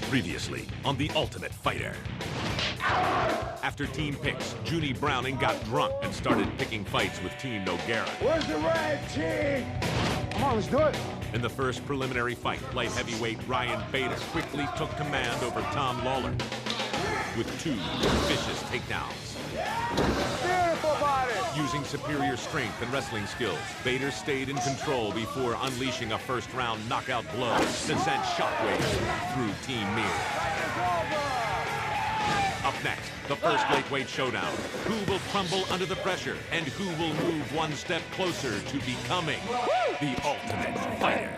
Previously on The Ultimate Fighter. After Team Picks, Junie Browning got drunk and started picking fights with Team Noguera. Where's the red team? Come on, let's do it. In the first preliminary fight, light heavyweight Ryan Bader quickly took command over Tom Lawler with two vicious takedowns. Beautiful body. Using superior strength and wrestling skills, Bader stayed in control before unleashing a first-round knockout blow that sent shockwaves through Team Mir. Up next, the first lightweight showdown. Who will crumble under the pressure, and who will move one step closer to becoming the Ultimate Fighter?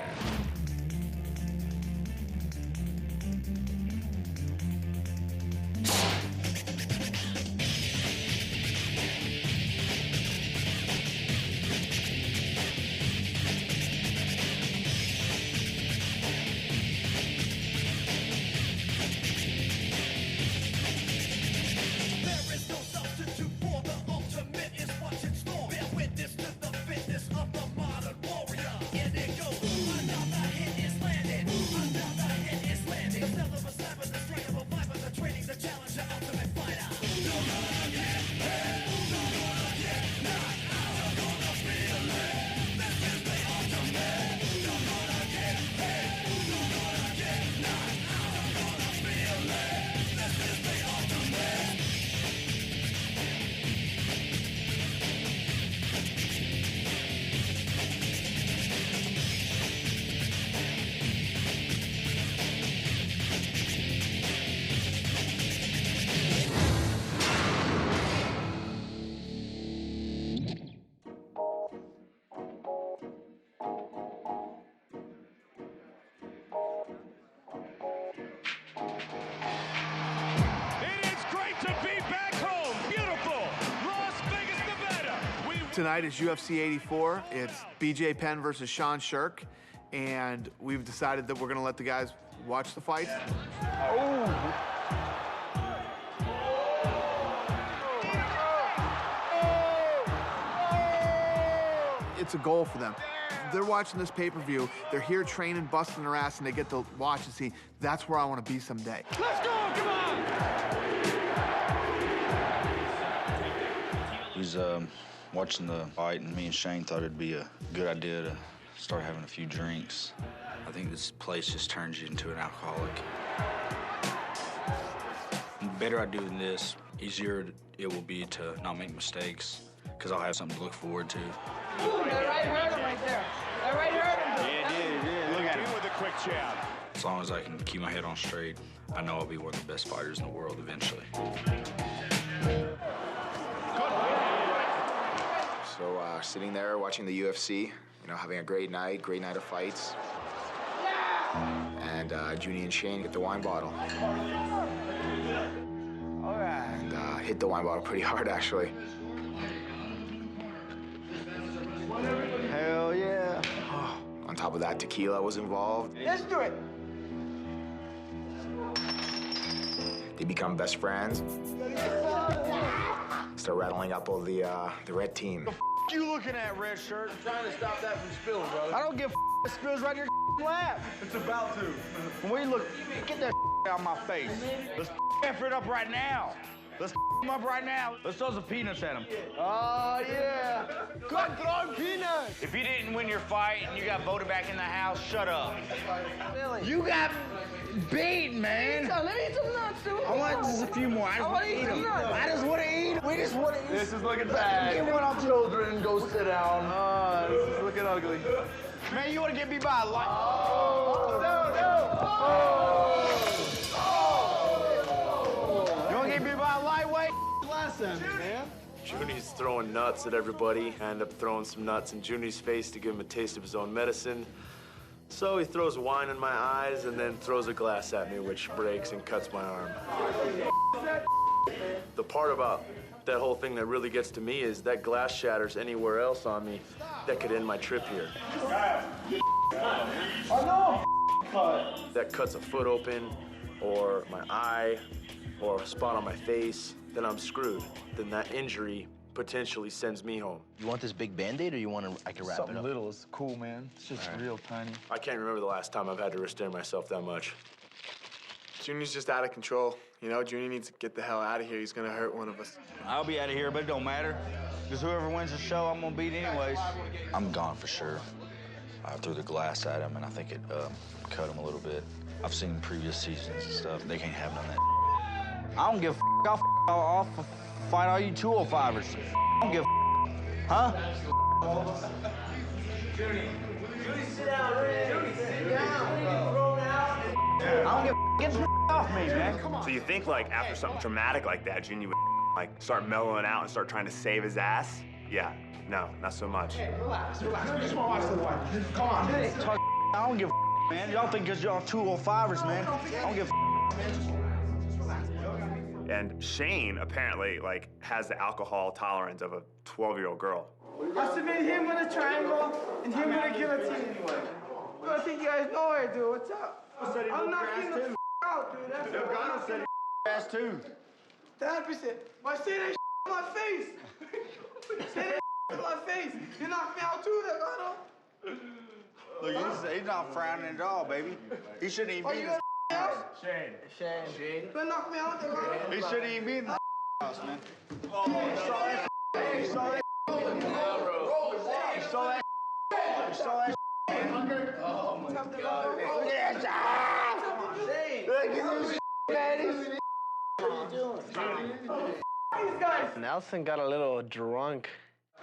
Tonight is UFC 84. It's BJ Penn versus Sean Shirk, and we've decided that we're going to let the guys watch the fight. Oh. It's a goal for them. They're watching this pay-per-view. They're here training, busting their ass, and they get to watch and see, that's where I want to be someday. Let's go, come on! He was watching the fight, and me and Shane thought it'd be a good idea to start having a few drinks. I think this place just turns you into an alcoholic. The better I do than this, easier it will be to not make mistakes, because I'll have something to look forward to. Ooh, that right hurt him right there. That right hurt him. Yeah. Look at him with a quick jab. As long as I can keep my head on straight, I know I'll be one of the best fighters in the world eventually. So sitting there watching the UFC, having a great night of fights. And Junie and Shane get the wine bottle. All right. And hit the wine bottle pretty hard, actually. Hell yeah. On top of that, tequila was involved. Let's do it. They become best friends. Start rattling up all the red team. The f you looking at, red shirt? I'm trying to stop that from spilling, brother. I don't give a spills right in your lap. It's about to. When we look, get that out of my face. Let's F it up right now. Let's him up right now. Let's throw some peanuts at him. Oh, yeah. Good throwing peanuts. If you didn't win your fight and you got voted back in the house, shut up. You got beat, man. Let me eat some nuts, dude. I want just a few more. I just want to eat them. I just want to eat them. We just want to eat. This is looking bad. Give one of children, go sit down. This is looking ugly. Man, you want to get beat by a light? Oh, no. You want to get beat by a lightweight? Last time, man. Junie's throwing nuts at everybody. I end up throwing some nuts in Junie's face to give him a taste of his own medicine. So he throws wine in my eyes and then throws a glass at me, which breaks and cuts my arm. The part about that whole thing that really gets to me is that glass shatters anywhere else on me that could end my trip here. That cuts a foot open, or my eye, or a spot on my face, then I'm screwed. Then that injury potentially sends me home. You want this big Band-Aid, or you want to, I can wrap Something it up? little is cool, man. It's just real tiny. I can't remember the last time I've had to restrain myself that much. Junior's just out of control. You know, Junior needs to get the hell out of here. He's gonna hurt one of us. I'll be out of here, but it don't matter. Because whoever wins the show, I'm gonna beat anyways. I'm gone for sure. I threw the glass at him, and I think it cut him a little bit. I've seen previous seasons and stuff. They can't have none of that. I don't give a I'll fight all you 205ers. I don't give a huh? Judy, sit down. Judy, sit down. I don't give a get the off me, man. So you think, like, after something traumatic like that, Junior would, like, start mellowing out and start trying to save his ass? Yeah, no, not so much. Hey, relax. We just want to watch the fight. Come on. I don't give a man. Y'all think because y'all 205ers, man. I don't give a And Shane, apparently, like, has the alcohol tolerance of a 12-year-old girl. I submit him with a triangle and him with a guillotine. Well, I think you guys know it, dude. What's up? I'm knocking the out, dude. That's what I'm saying. ass, too. 100%. Why say that in my face? Say that in my face. You knocked me out, too, Delgado. Look, he's not frowning at all, baby. He shouldn't even be in the house. Shane. You gonna knock me out, Delgado? He shouldn't even be in the house, man. You saw that? You saw that? You saw that? You saw that? Oh, my God. Nelson got a little drunk.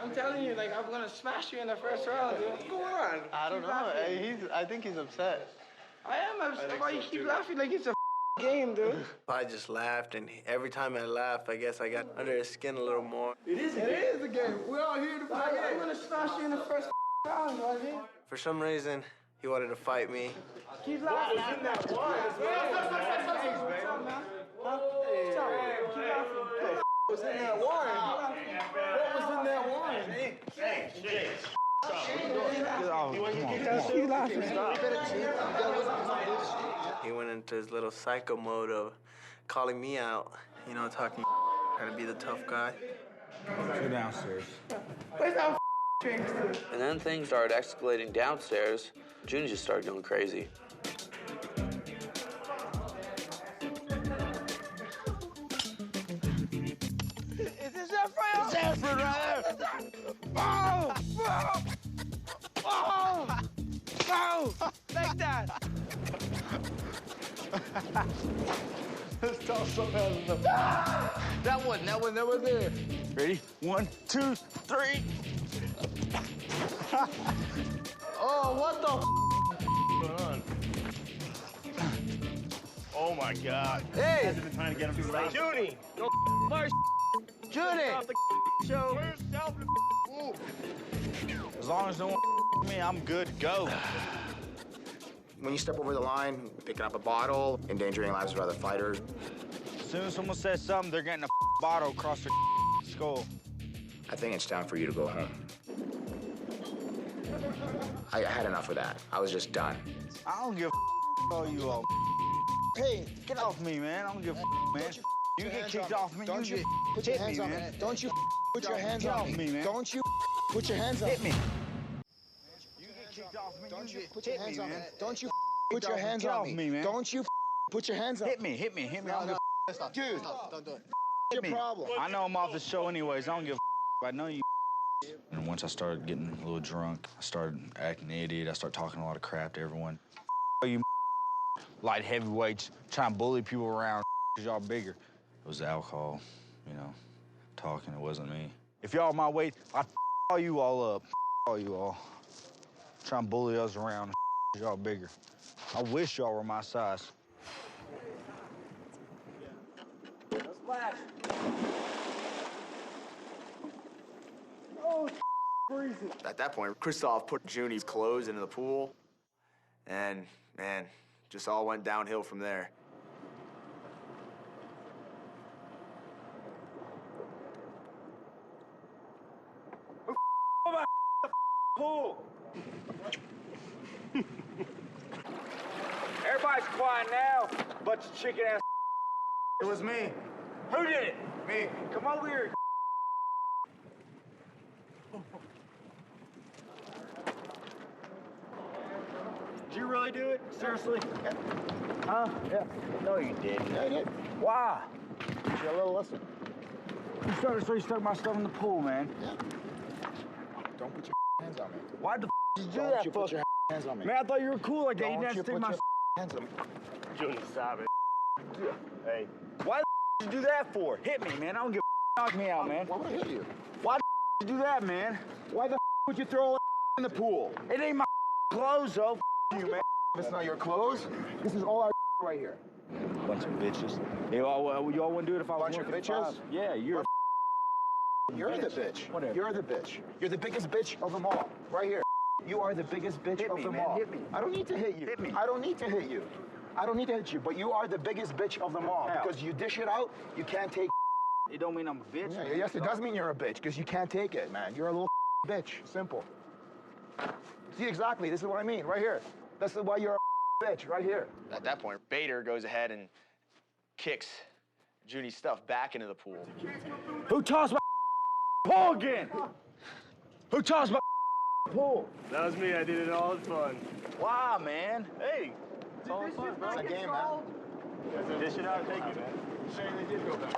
I'm telling you, like, I'm gonna smash you in the first round, dude. What's going on? I don't know. I think he's upset. I am upset. Why you keep laughing like it's a game, dude? I just laughed, and every time I laughed, I guess I got under his skin a little more. It is a game. We're all here to play. I'm gonna smash you in the first round, you know what I mean? For some reason, he wanted to fight me. Keep laughing. What's in that wine? What's up, man? Huh? What's up? Keep laughing. What was in that wine? What was in that wine? Keep laughing. He went into his little psycho mode of calling me out, you know, talking, trying to be the tough guy. Go downstairs. Where's that drinks, dude? And then things started escalating downstairs. Junior just started going crazy. Is this Alfred? It's Alfred right there. Oh! Oh! Oh! Like that. Let's toss some out of them. That one there. Ready? 1, 2, 3. Oh, what the going on? Oh my God. Hey! I've been trying to get him to stop. Judy! No my Judy! off the show. Where's Self? As long as no one me, I'm good to go. When you step over the line, picking up a bottle, endangering lives of other fighters. As soon as someone says something, they're getting a bottle across their skull. I think it's time for you to go home. I had enough of that. I was just done. I don't give a all you all. Hey, get off me, man. I don't give a man. You get kicked off me. Don't you put hit your hands me, on me. man. Don't you put your hands Get on off me, man. Don't you put your hands on Hit me. me. You get kicked off me. Don't you put hit your hands me, on me. man. Don't you put your hands Get on off me, man. Don't you put your hands on Hit me. I don't give a Stop. Dude. Stop. Don't do it. hit me. problem? I know I'm off the show anyways. I don't give a I know you. And once I started getting a little drunk, I started acting an idiot. I started talking a lot of crap to everyone. You light heavyweights trying to bully people around because y'all bigger. It was the alcohol, you know, talking. It wasn't me. If y'all my weight, I'd all you all up. All you all. Trying to bully us around because y'all bigger. I wish y'all were my size. Splash. Oh, freezing. At that point, Christoph put Junie's clothes into the pool, and, man, just all went downhill from there. Pool. Everybody's quiet now. Bunch of chicken ass. It was me. Who did it? Me. Come over here. Did you really do it? Seriously? Huh? Yeah. No, you didn't. Yeah, I did. Why? Get a little listen. You stuck my stuff in the pool, man. Yeah. Don't put your hands on me. Why the did you do Don't that, you put your hands on me. Man, I thought you were cool like that. You Don't didn't you stick put my your hands on me. Junior, stop it. Hey. Why did you do that for? Hit me, man. I don't give a knock me out, man. Why would I hit you? Why did you do that, man? Why the would you throw in the pool? It ain't my clothes, though. You, man. It's not your clothes. This is all our right here. Bunch of bitches. Hey, y'all wouldn't do it if I was Bunch of working bitches? 5. Yeah, you're You're the bitch. Whatever. You're the bitch. You're the biggest bitch of them all. Right here. You are the biggest bitch Hit of me, them man. all. Hit me. I don't need to hit you. Hit me. I don't need to hit you. I don't need to hit you, but you are the biggest bitch of them all. How? Because you dish it out, you can't take. It don't mean I'm a bitch. Yeah, yes, it does mean you're a bitch, because you can't take it, man. You're a little bitch. Simple. See, exactly. This is what I mean, right here. That's why you're a bitch, right here. At that point, Bader goes ahead and kicks Junie's stuff back into the pool. Who tossed my pool again? Who tossed my pool? That was me. I did it all. It's fun. Why, man? Hey. It's all fun, bro. It's a game, man. Dish it out. Take it, man. Shane, they did go back.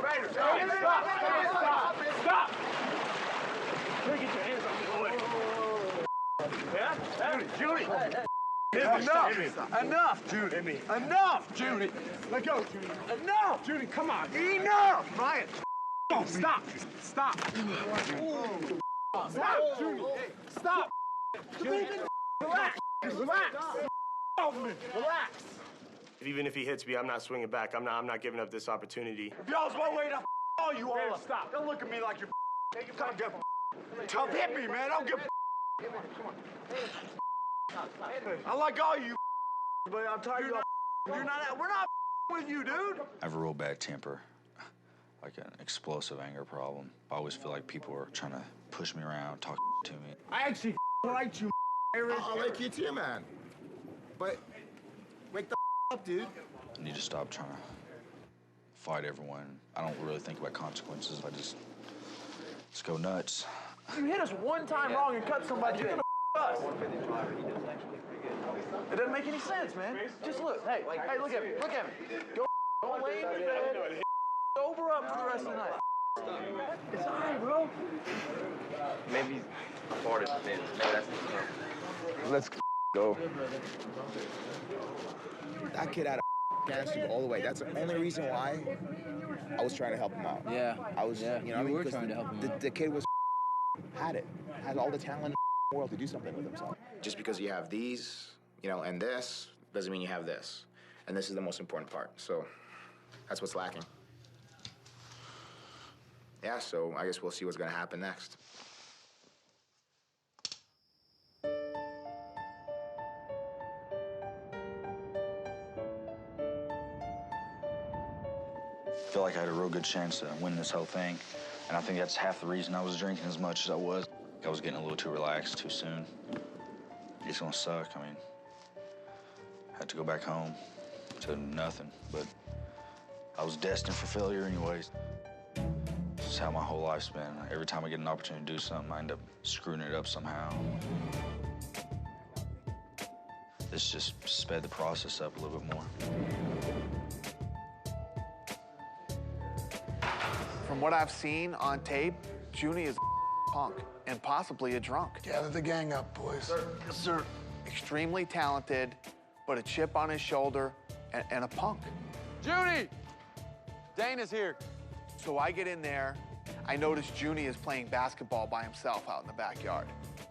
Bader, stop! Get your hands off me. Yeah? Julie! Enough, Judy. Enough, Judy. Let go, Judy. Enough, Judy. Come on. Enough, Ryan. Stop. Stop, Judy. Stop. Judy. Relax. Relax. Even if he hits me, I'm not swinging back. I'm not giving up this opportunity. If y'all's one way to all you all stop. Don't look at me like you're don't give Don't hit me, man. Don't give I like all you, but I'm tired of you're not. We're not with you, dude. I have a real bad temper, like an explosive anger problem. I always feel like people are trying to push me around, talk to me. I actually like you, I like you too, man. But wake the up, dude. I need to stop trying to fight everyone. I don't really think about consequences. I just go nuts. You hit us one time wrong and cut somebody, you're gonna us. It doesn't make any sense, man. Just look. Hey, look at me. Look at me. Don't lay in your bed. Sober up for the rest of the night. It's all right, bro. Maybe he's bored of Maybe that's the Let's go. That kid had a cancer all the way. That's the only reason why I was trying to help him out. Yeah. I was, yeah. you know, you were trying to help him out. The kid was had all the talent in the world to do something with himself. Just because you have these, you know, and this doesn't mean you have this. And this is the most important part. So that's what's lacking. Yeah, so I guess we'll see what's gonna happen next. I feel like I had a real good chance to win this whole thing. And I think that's half the reason I was drinking as much as I was. I was getting a little too relaxed too soon. It's gonna suck. I mean, I had to go back home to nothing, but I was destined for failure anyways. This is how my whole life's been. Every time I get an opportunity to do something, I end up screwing it up somehow. This just sped the process up a little bit more. From what I've seen on tape, Junie is a punk and possibly a drunk. Gather the gang up, boys. Yes, sir. Extremely talented, but a chip on his shoulder and a punk. Junie! Dana's here. So I get in there. I notice Junie is playing basketball by himself out in the backyard.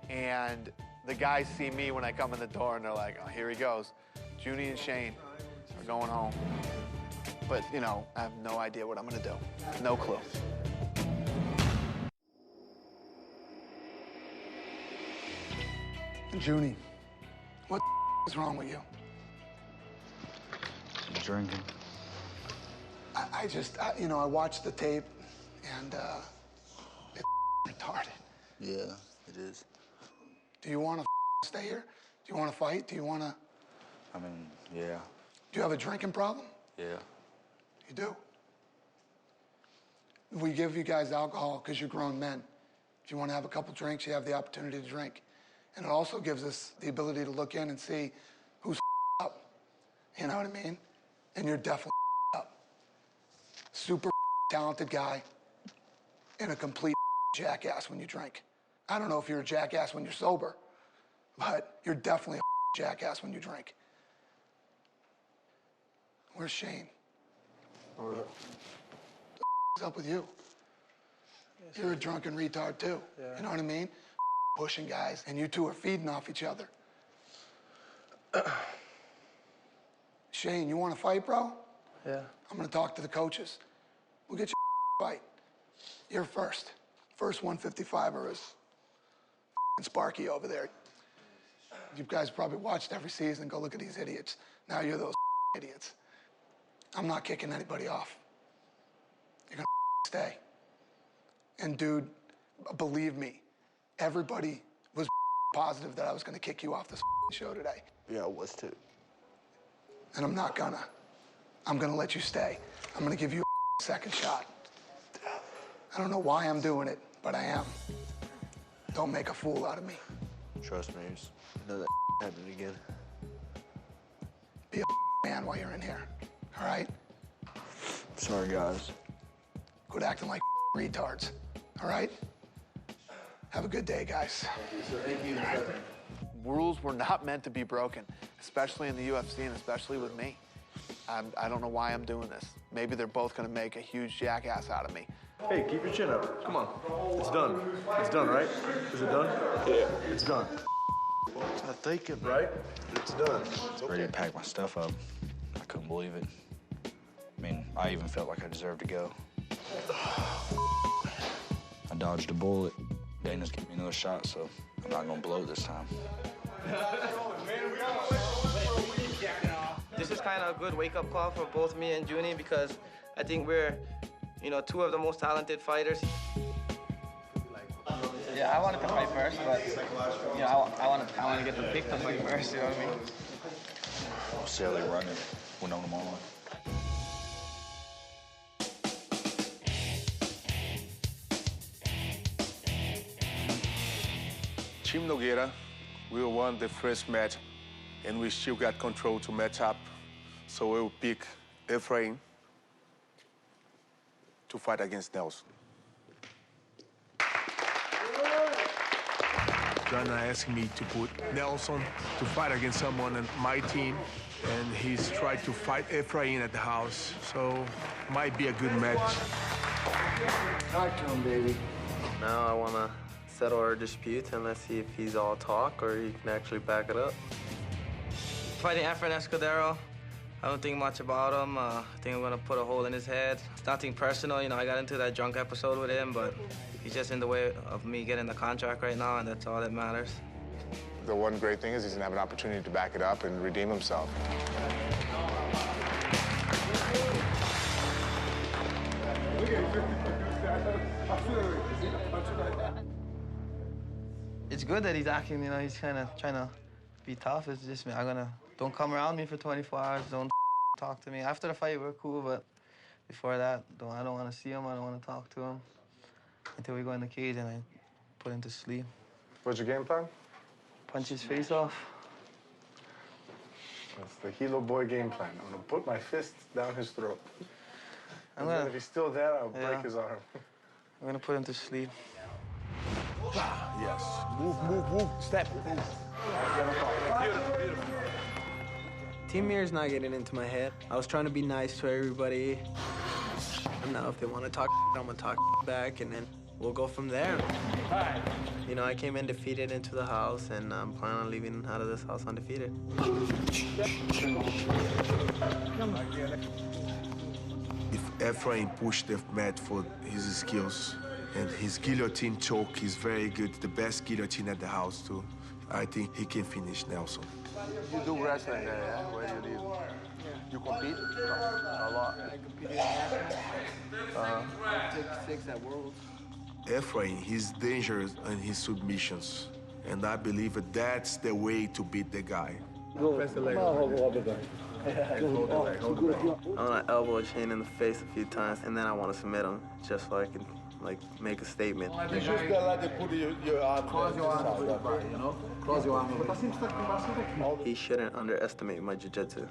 And the guys see me when I come in the door, and they're like, oh, here he goes. Junie and Shane are going home. But, you know, I have no idea what I'm gonna do. No clue. Junie, what is wrong with you? Drinking. You know, I watched the tape, and it's retarded. Yeah, it is. Do you want to stay here? Do you want to fight? Do you want to? I mean, yeah. Do you have a drinking problem? Yeah. You do? We give you guys alcohol because you're grown men. If you want to have a couple drinks, you have the opportunity to drink. And it also gives us the ability to look in and see who's up. You know what I mean? And you're definitely up. Super talented guy and a complete jackass when you drink. I don't know if you're a jackass when you're sober, but you're definitely a jackass when you drink. Where's Shane? What's up with you? You're a drunken retard too. Yeah. You know what I mean? Pushing guys, and you two are feeding off each other. Shane, you want to fight, bro? Yeah. I'm gonna talk to the coaches. We'll get you a fight. You're first. First 155er is Sparky over there. You guys probably watched every season. Go look at these idiots. Now you're those idiots. I'm not kicking anybody off. You're gonna stay. And dude, believe me, everybody was positive that I was gonna kick you off this show today. Yeah, I was too. And I'm not gonna. I'm gonna let you stay. I'm gonna give you a second shot. I don't know why I'm doing it, but I am. Don't make a fool out of me. Trust me, you know that happened again. Be a man while you're in here, all right? Sorry, guys. Quit acting like retards, all right? Have a good day, guys. Thank you. Rules were not meant to be broken, especially in the UFC and especially with me. I don't know why I'm doing this. Maybe they're both gonna make a huge jackass out of me. Hey, keep your chin up. Come on. It's done. It's done, right? Is it done? Yeah. It's done. I think it, right? It's done. It's Ready to pack my stuff up. I couldn't believe it. I mean, I even felt like I deserved to go. I dodged a bullet. Dana's giving me another shot, so I'm not gonna blow it this time. This is kind of a good wake-up call for both me and Junie because I think we're, two of the most talented fighters. Yeah, I wanted to fight first, but I want to get the pick to fight first. You know what I mean? We'll see how they run it. We'll know tomorrow. Team Nogueira, we won the first match, and we still got control to match up. So we'll pick Efrain to fight against Nelson. Jana asked me to put Nelson to fight against someone on my team, and he's tried to fight Efrain at the house, so might be a good match. Talk to him, baby. Now I want to settle our dispute and let's see if he's all talk or he can actually back it up. Fighting Efrain Escudero, I don't think much about him. I think I'm gonna put a hole in his head. It's nothing personal, I got into that drunk episode with him, but he's just in the way of me getting the contract right now, and that's all that matters. The one great thing is he's gonna have an opportunity to back it up and redeem himself. It's good that he's acting, he's kind of trying to be tough. It's just, don't come around me for 24 hours, don't talk to me. After the fight, we're cool, but before that, I don't want to see him, I don't want to talk to him until we go in the cage and I put him to sleep. What's your game plan? Punch his face off. That's the Hilo Boy game plan. I'm gonna put my fist down his throat. If he's still there, I'll break his arm. I'm gonna put him to sleep. Yes. Move. Step. Beautiful. Team Mirror's not getting into my head. I was trying to be nice to everybody. And now if they want to talk, I'm gonna talk back, and then we'll go from there. All right. I came in defeated into the house, and I'm planning on leaving out of this house undefeated. If Efrain pushed the mat for his skills, and his guillotine choke is very good, the best guillotine at the house too, I think he can finish Nelson. You do wrestling there, yeah? Where do you live? You compete? A lot. I competed in I took 6 at Worlds. Efrain, he's dangerous in his submissions, and I believe that's the way to beat the guy. I want to elbow Shane in the face a few times, and then I want to submit him just so I can like make a statement. It's just that like they put your arm Close your arm over your body, you know? Close your arm over your body. He shouldn't underestimate my jiu-jitsu.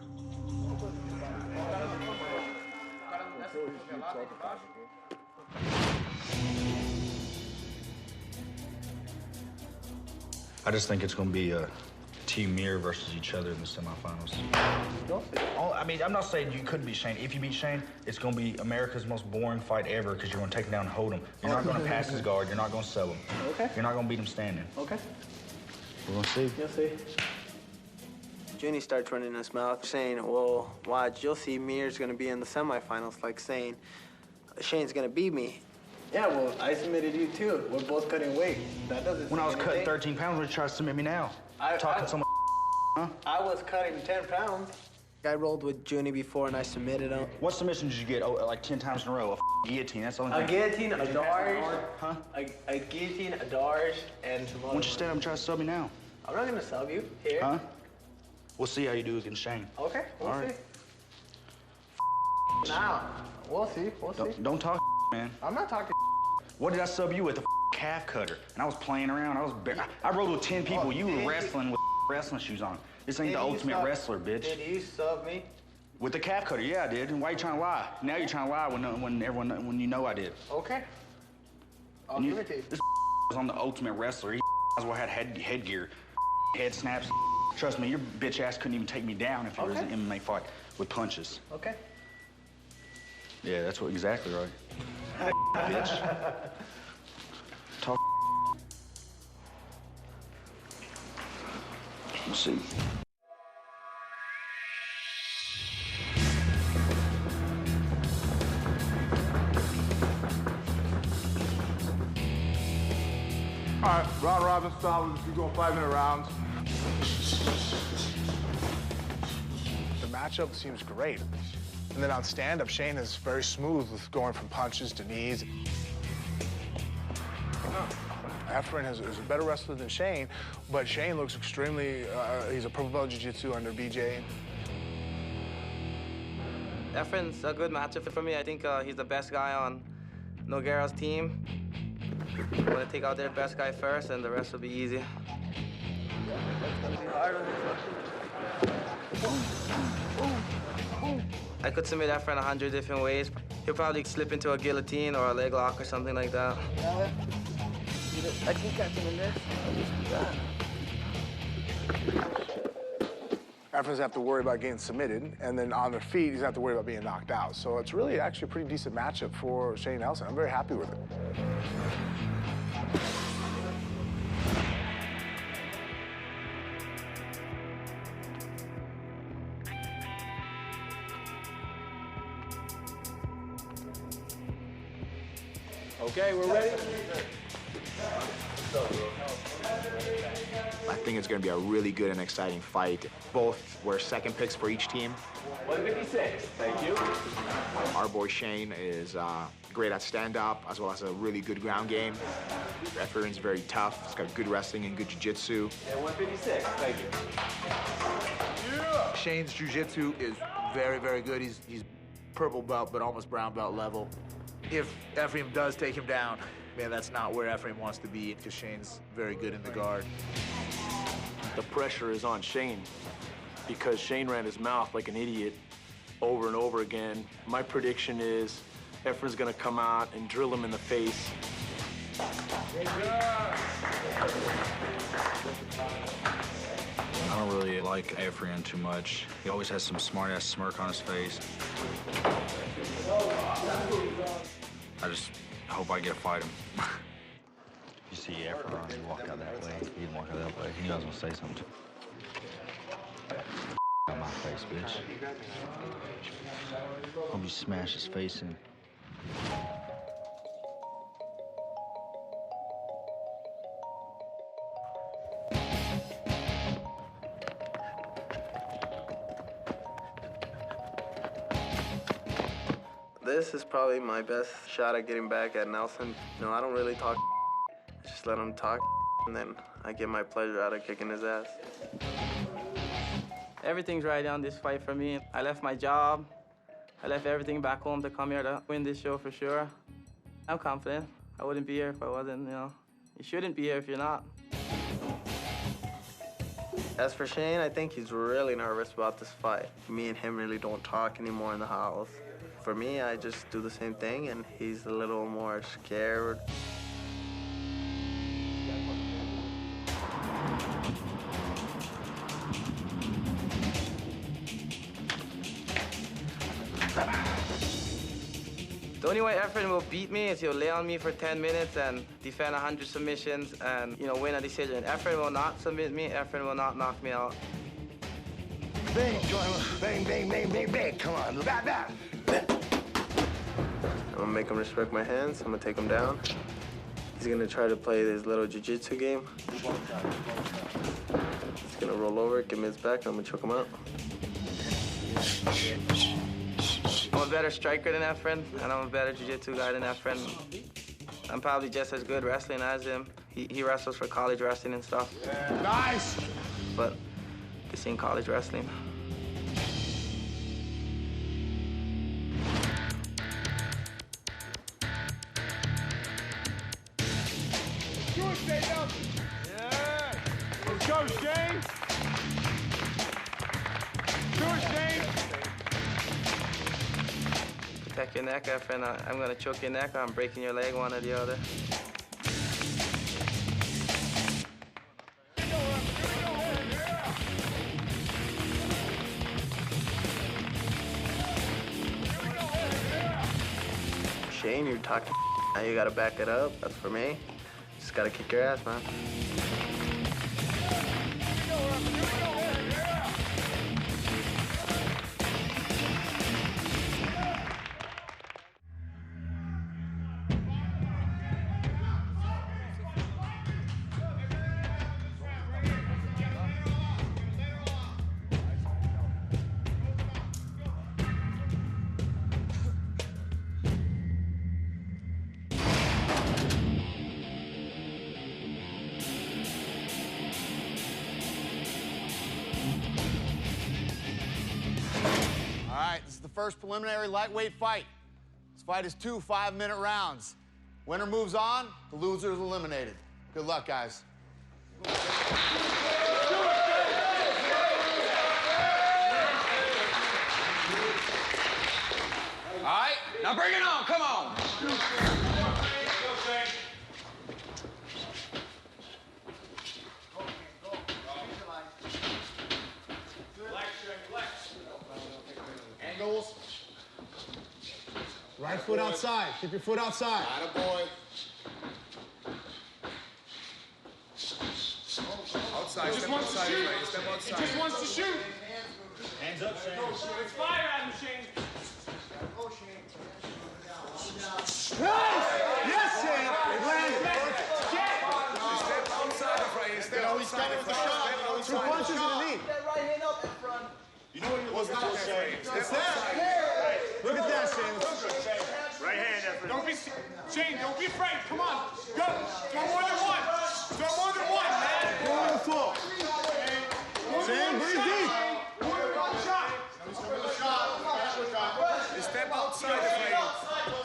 I just think it's going to be Team Mir versus each other in the semifinals. I mean, I'm not saying you couldn't beat Shane. If you beat Shane, it's going to be America's most boring fight ever because you're going to take him down and hold him. You're not going to pass his guard. You're not going to sell him. Okay. You're not going to beat him standing. Okay. We're going to see. You'll see. Junie starts running his mouth, saying, well, watch, you'll see Mir's going to be in the semifinals, like saying, Shane's going to beat me. Yeah, well, I submitted you too. We're both cutting weight. That doesn't When I was cutting 13 pounds, would you try to submit me now? Talking so much, huh? I was cutting 10 pounds. I rolled with Junie before and I submitted him. What submission did you get? Oh, like 10 times in a row? A guillotine, that's the only A thing. guillotine, a darge. Huh? A guillotine, a darge, and some Why don't you stand up and try to sub me now? I'm not gonna sub you. Here. Huh? We'll see how you do against Shane. Okay, we'll All see. right. Now, we'll see, we'll see. Don't talk, man. I'm not talking. What did I sub you with? A calf cutter. And I was playing around. I rode with 10 people. You were wrestling with wrestling shoes on. This ain't the ultimate wrestler, bitch. Did you sub me? With the calf cutter, yeah, I did. And why you trying to lie? Now you're trying to lie when you know I did. Okay. I'll give it to you. This was on the ultimate wrestler. He as well had headgear, head snaps. Trust me, your bitch ass couldn't even take me down if it was an MMA fight with punches. Okay. Yeah, that's what exactly right. Bitch. Talk. Let's see. All right, round robin style. We're going 5-minute rounds. The matchup seems great. And then on stand-up, Shane is very smooth with going from punches to knees. Efren is a better wrestler than Shane, but Shane looks extremely, he's a purple belt jiu-jitsu under BJ. Efren's a good matchup for me. I think he's the best guy on Nogueira's team. I'm gonna take out their best guy first, and the rest will be easy. I could submit Efren 100 different ways. He'll probably slip into a guillotine or a leg lock or something like that. I can catch him in this. Efren doesn't have to worry about getting submitted, and then on their feet, he doesn't have to worry about being knocked out. So it's really actually a pretty decent matchup for Shane Nelson. I'm very happy with it. Okay, we're ready. I think it's going to be a really good and exciting fight. Both were second picks for each team. 156, thank you. Our boy Shane is great at stand-up, as well as a really good ground game. Efren's very tough. He's got good wrestling and good jiu-jitsu. And 156, thank you. Shane's jiu-jitsu is very, very good. He's purple belt, but almost brown belt level. If Ephraim does take him down, man, that's not where Ephraim wants to be, because Shane's very good in the guard. The pressure is on Shane because Shane ran his mouth like an idiot over and over again. My prediction is Ephraim's gonna come out and drill him in the face. I don't really like Efren too much. He always has some smart-ass smirk on his face. I just hope I get to fight him. You see Efren, he walk out that way. He didn't walk out that way. He knows I'm gonna say something to him. Out my face, bitch. Hope you smash his face in. This is probably my best shot at getting back at Nelson. No, I don't really talk. Just let him talk, and then I get my pleasure out of kicking his ass. Everything's right on this fight for me. I left my job. I left everything back home to come here to win this show for sure. I'm confident. I wouldn't be here if I wasn't, you know. You shouldn't be here if you're not. As for Shane, I think he's really nervous about this fight. Me and him really don't talk anymore in the house. For me, I just do the same thing, and he's a little more scared. The only way Efren will beat me is he'll lay on me for 10 minutes and defend 100 submissions and, you know, win a decision. Efren will not submit me. Efren will not knock me out. Bang, bang, bang, bang, bang, bang. Come on, bang, bang. I'm gonna make him respect my hands. I'm gonna take him down. He's gonna try to play this little jiu-jitsu game. He's gonna roll over, give me his back, I'm gonna choke him out. I'm a better striker than Efren, and I'm a better jiu-jitsu guy than Efren. I'm probably just as good wrestling as him. He wrestles for college wrestling and stuff. Yeah, nice! But this ain't college wrestling. Yeah! Let's go, Shane! Do it, Shane! Protect your neck, Efren. I'm gonna choke your neck or I'm breaking your leg, one or the other. Shane, you're talking now you gotta back it up. That's for me. Just gotta kick your ass, man. First preliminary lightweight fight. This fight is 2 5-minute rounds. Winner moves on, the loser is eliminated. Good luck, guys. All right, now bring it on, come on. Angles. Right foot outside. Keep your foot outside. Attaboy. Outside, step outside. Step outside. He just wants to shoot. Hands up, Shane. It's fire at him, Shane. Yes, Shane. It landed. Step outside, Efrain. Step outside. He's coming with the shot. 2 punches and a knee. That right hand up in front. You know what you're looking for, Shane. Step outside. Look at that, Shane. Right hand, Efrain. Don't be, Shane, don't be afraid. Come on. Go. Throw more than one. Throw more than one, man. Go on the floor. Shane, breathe deep. Step outside, Efrain.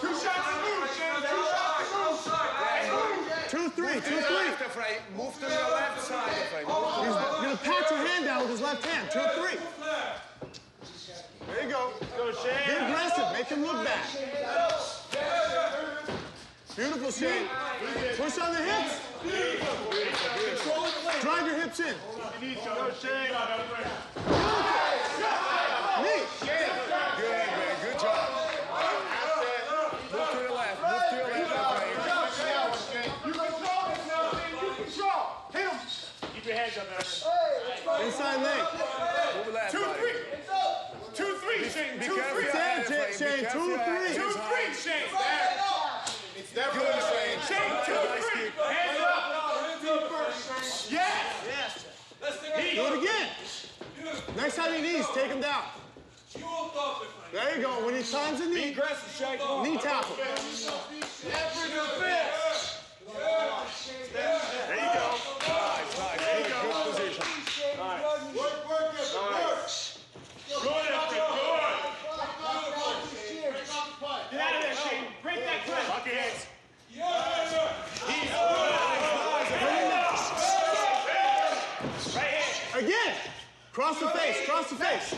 2 shots and move, Shane. 2 shots and move. 2-3, 2-3. Efrain. Move to your left side, Efrain. He's gonna pat your hand down with his left hand. 2-3. There you go. Go, Shane. Get aggressive. Make him look back. Beautiful, Shane. Push on the hips. Drive your hips in. Go, Shane. Knee. Good, man. Good job. Move to your left. Move to your left, Efrain. You control this now, Shane. You control. Hit him. Keep your hands up, Efrain. Inside leg. Move left. 2-3. 2-3, Shane. 2-3. Shane. 2-3. 2-3, Shane. There. It's definitely Shane. Shane, 2-3. Hands up. Yes. Do it again. Next time he knees, take him down. There you go. When he times the knee, knee tap him. There you go. Nice. There you go. Good position. Good, Efrain. Good. Get out of there, Shane. Break that grip. Lock your hands. Right hand. Again. Cross the face. Cross the face.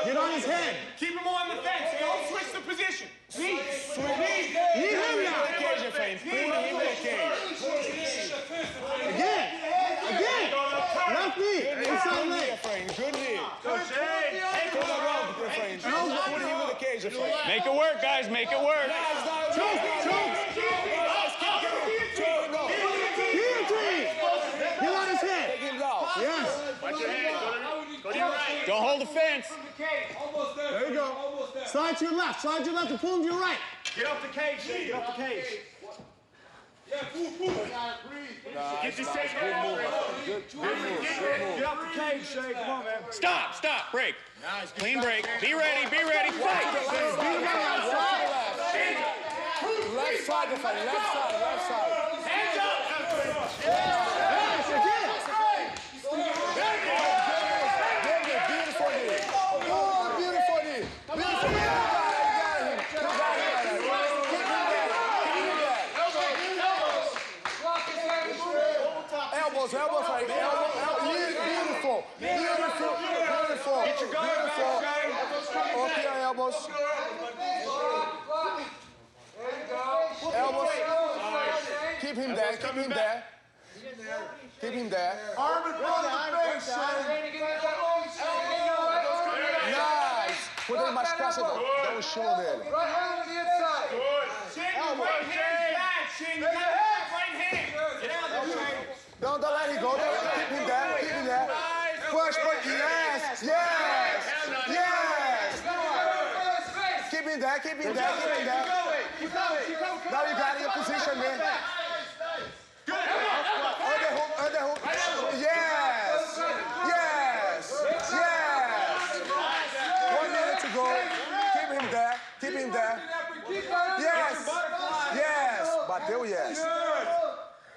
Get on his head. Keep him on the fence. Don't switch the position. Knee. Knee him now. Again. Left knee. Inside leg. Good knee. Make it work, guys. Make it work. Choke. Get on his head. Yes. Watch your head. Go to your right. Don't hold the fence. There you go. Slide to your left. Slide to your left and pull him to your right. Get off the cage, Shane. Get off the cage. Yeah, get your shake out. Get off the cage, Shane. Come on, man. Stop. Break. Clean break. Be ready. Fight. Left side. Hands up. Yes, again. Beautiful knee. Elbows right there. Beautiful. Get your guard back, Shane. Okay, elbows. Keep him there. Arm in front of the face, Shane. Nice. Quando ele machucar, você dá um show nele. Right hand on the inside. Good. Elbow. Right hand. Shane, right hand. Get out there, Shane. Don't let him go. Keep him there. Push. Yes. Keep him there. Now you got your position, man. Underhook. Yes. 1 minute to go. Keep him there. Yes. Bateu, yes.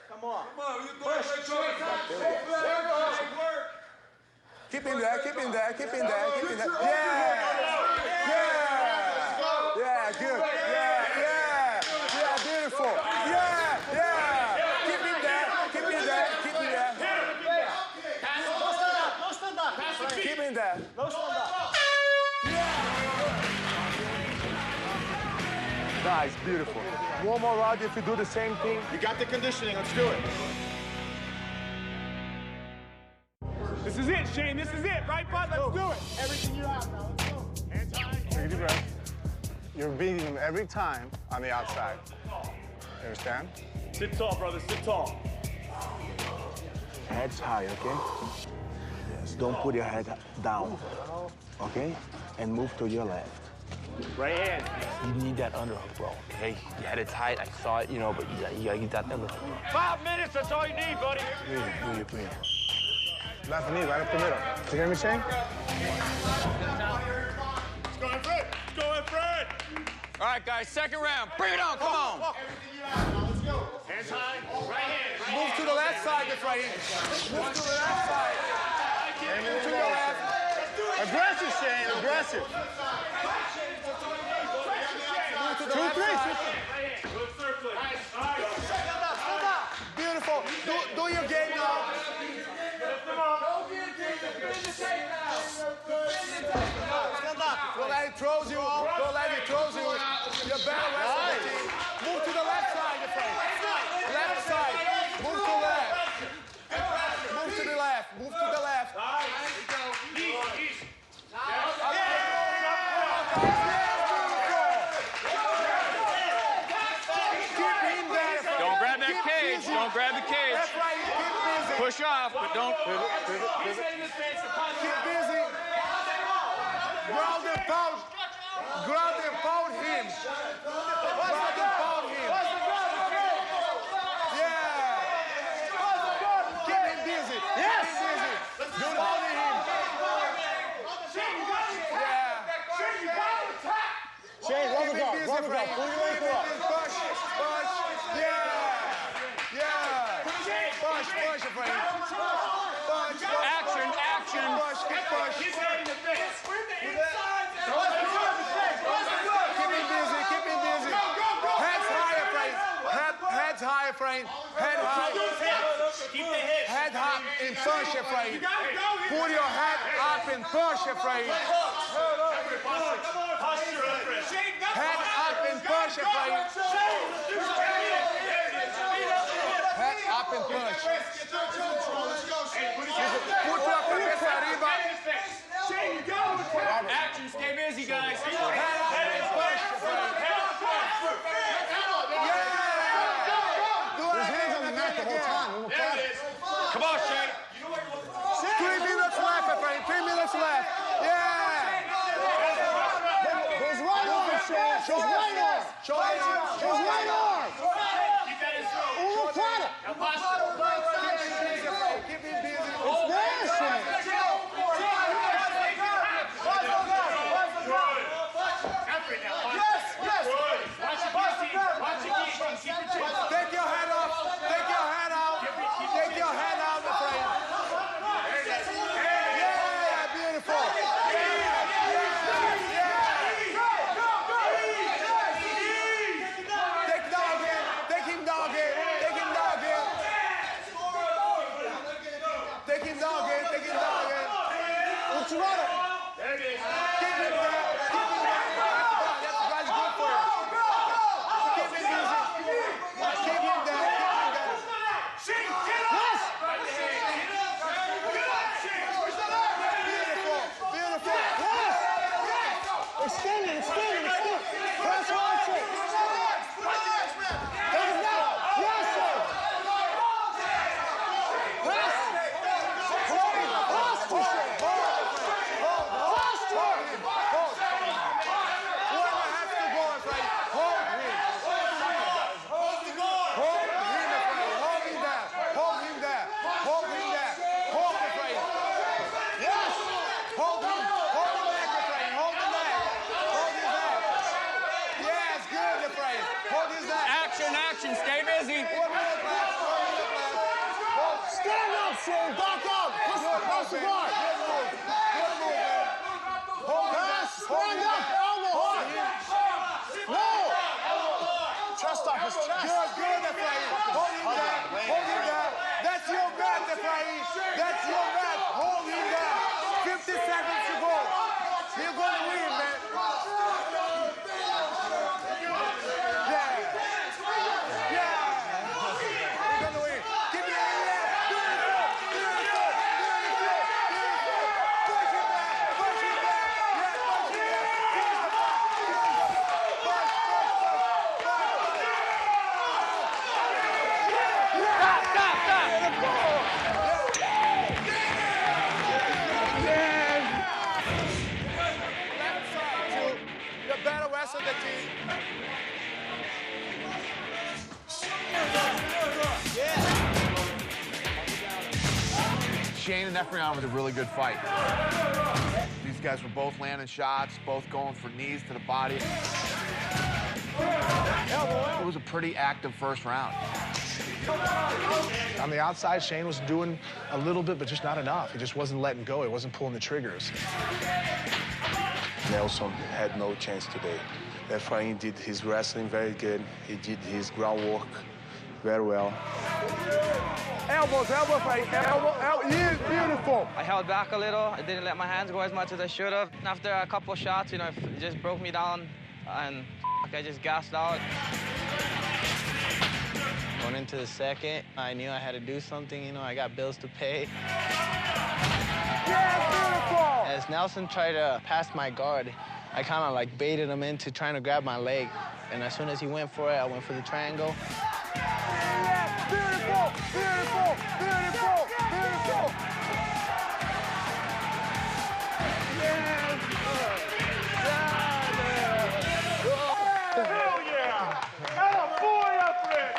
Come on. Keep him there. Yeah, good. Yeah, beautiful. Yeah. Keep him there. Keep him there. Nice, beautiful. One more round if you do the same thing. You got the conditioning. Let's do it. This is it, Shane. This is it, right, bud? Let's do it. Everything you have now. Let's go. Hands high. Take a deep breath. You're beating him every time on the outside. You understand? Sit tall, brother. Sit tall. Head's high, okay? Yes, don't put your head down, okay? And move to your left. Right hand. You need that underhook, bro, okay? You had it tight, I saw it, but you gotta get that underhook. 5 minutes, that's all you need, buddy. Breathe. Left knee, right up the middle. You hear me, Shane? Let's go, Fred. All right, guys, second round. Bring it on, come on. Let's go. Hands high. Right hand. Move to the left side, Move to the left side. And move to your left. Aggressive, Shane, aggressive. Move to the left side. Beautiful. Do your game now. Stand up. Don't let it throw you. You're better wrestling the team. Move to the left side, your friend. Left side. Move to the left. Don't grab that cage. Don't grab the cage. That's right. Keep busy. Push off, but don't. Keep busy. Ground and pound him. Yeah. Keep him busy. Yes. Don't pound him. Shane, run the guard. Pull your ankle up. Push. Yeah. Push, Frank. Push. Action. Push. He's heading to face. Keep him busy. high, Efrain. Head high. Keep the hips. Head up and push, Efrain. Put your head up and push, Efrain. Head up and push, Efrain. Head up and push. Put your cabeça arriba. Action, stay busy, guys. Head up and push, Efrain. His hands on the mat the whole time. There it is. Come on, Shane. 3 minutes left, Efrain. 3 minutes left. Yeah. His right arm, Shane. His right arm. His right arm. Keep that in slow. Uno para. Now posture. Keep him busy. It's there, Shane. Take your head off. Take your head out. Take your head out, Efrain. Yeah, beautiful. Take down again. Take him down again. Take him down again. Take him down again. Take him down again. Ultimata. There it is. Keep him there. Keep him there. That's good for you. Keep him busy. Keep him there. Keep him there. Beautiful. Extending. Press hard, Shane. Take it down. Yes, Shane. Press. Whoever has to go, Efrain, hold him. Hold him, Efrain. Hold him there. Hold him there. Hold him there. Hold Efrain. Yes. Hold him. Hold the neck, Efrain. Hold the neck. Hold his neck. Yes, good, Efrain. Hold his neck. Action, stay busy. 1 minute left. 1 minute left. Stand up, Shane. Back up. Push the guard. Good move. Good move, man. Hold him there. Stand up. Elbow hard. No. Chest up his chest. Good, Efrain. Hold him there. Hold him there. That's your bet, Efrain. That's your bet. Hold him there. 50 seconds to go. You're going to win, man. Yeah. You're going to win. Give me a beautiful. Push him back. Push him back. Yeah, push him back. Left side to the better rest of the team. Shane and Efrain was a really good fight. These guys were both landing shots, both going for knees to the body. It was a pretty active first round. On the outside, Shane was doing a little bit, but just not enough. He just wasn't letting go. He wasn't pulling the triggers. Nelson had no chance today. Efrain did his wrestling very good. He did his groundwork very well. Elbows, Efrain. Elbow. He is beautiful. I held back a little. I didn't let my hands go as much as I should have. After a couple shots, it just broke me down, and I just gassed out. Going into the second, I knew I had to do something. I got bills to pay. Yeah, beautiful. As Nelson tried to pass my guard, I kind of baited him into trying to grab my leg. And as soon as he went for it, I went for the triangle. Yeah, beautiful. Hell yeah! Hell boy up there!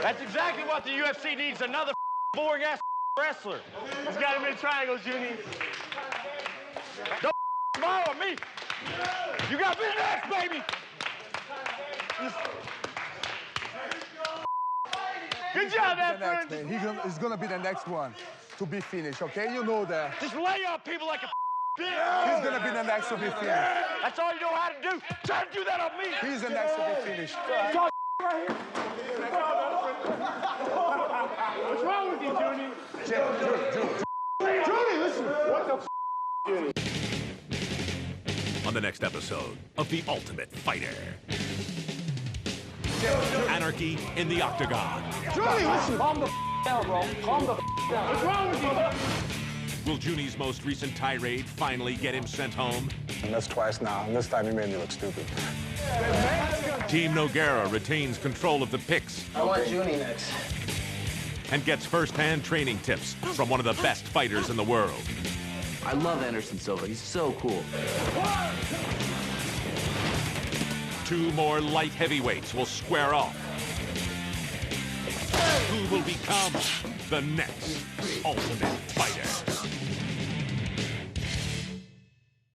That's exactly what the UFC needs, another boring-ass wrestler. He's got him in triangles, Junie. Don't smile at me. You got me next, baby. Good job, The next, Efrain. man. He's gonna be the next one to be finished, okay? You know that. Just lay up people like a He's gonna be the next to be finished. That's all you know how to do. Try to do that on me. He's the next to be finished. Talk right here. What's wrong with you, Junie? Junie, listen. What the Junie? On the next episode of The Ultimate Fighter. Anarchy in the Octagon. Junie, listen. Calm the down, bro. Calm the down. What's wrong with you? Will Junie's most recent tirade finally get him sent home? And that's twice now, and this time he made me look stupid. Team Nogueira retains control of the picks. I want Junie next. And gets first-hand training tips from one of the best fighters in the world. I love Anderson Silva. He's so cool. 2 more light heavyweights will square off. Who will become the next Ultimate Fighter?